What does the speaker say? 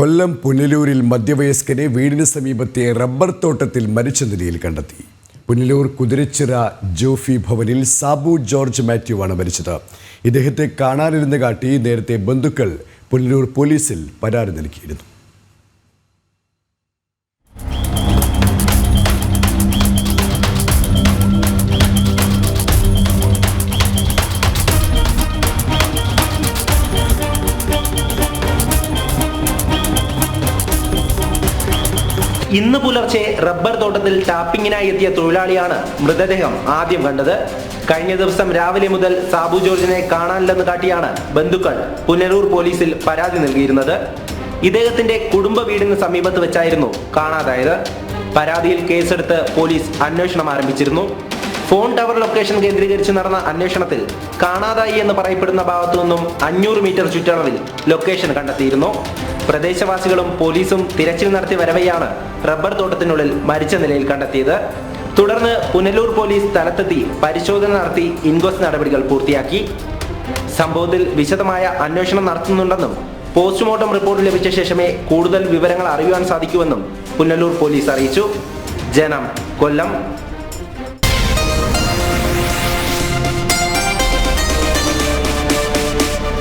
കൊല്ലം പുനലൂരിൽ മധ്യവയസ്കനെ വീടിന് സമീപത്തെ റബ്ബർ തോട്ടത്തിൽ മരിച്ച നിലയിൽ കണ്ടെത്തി. പുനലൂർ കുതിരച്ചിറ ജോഫി ഭവനിൽ സാബു ജോർജ് മാത്യുവാണ് മരിച്ചത്. ഇദ്ദേഹത്തെ കാണാനിരുന്ന് കാട്ടി നേരത്തെ ബന്ധുക്കൾ പുനലൂർ പോലീസിൽ പരാതി നൽകിയിരുന്നു. ഇന്ന് പുലർച്ചെ റബ്ബർ തോട്ടത്തിൽ ടാപ്പിങ്ങിനായി എത്തിയ തൊഴിലാളിയാണ് മൃതദേഹം ആദ്യം കണ്ടത്. കഴിഞ്ഞ ദിവസം രാവിലെ മുതൽ സാബു ജോർജിനെ കാണാനില്ലെന്ന് കാട്ടിയാണ് ബന്ധുക്കൾ പുനലൂർ പോലീസിൽ പരാതി നൽകിയിരുന്നത്. ഇദ്ദേഹത്തിന്റെ കുടുംബ വീടിന് സമീപത്ത് വെച്ചായിരുന്നു കാണാതായത്. പരാതിയിൽ കേസെടുത്ത് പോലീസ് അന്വേഷണം ആരംഭിച്ചിരുന്നു. ഫോൺ ടവർ ലൊക്കേഷൻ കേന്ദ്രീകരിച്ച് നടന്ന അന്വേഷണത്തിൽ കാണാതായി എന്ന് പറയപ്പെടുന്ന ഭാഗത്തു നിന്നും 500 മീറ്റർ ചുറ്റളവിൽ ലൊക്കേഷൻ കണ്ടെത്തിയിരുന്നു. പ്രദേശവാസികളും പോലീസും തിരച്ചിൽ നടത്തി വരവെയാണ് റബ്ബർ തോട്ടത്തിനുള്ളിൽ മരിച്ച നിലയിൽ കണ്ടെത്തിയത്. തുടർന്ന് പുനലൂർ പോലീസ് സ്ഥലത്തെത്തി പരിശോധന നടത്തി ഇൻക്വസ്റ്റ് നടപടികൾ പൂർത്തിയാക്കി. സംഭവത്തിൽ വിശദമായ അന്വേഷണം നടത്തുന്നുണ്ടെന്നും പോസ്റ്റ്മോർട്ടം റിപ്പോർട്ട് ലഭിച്ച ശേഷമേ കൂടുതൽ വിവരങ്ങൾ അറിയുവാൻ സാധിക്കൂവെന്നും പുനലൂർ പോലീസ് അറിയിച്ചു. ജനം, കൊല്ലം.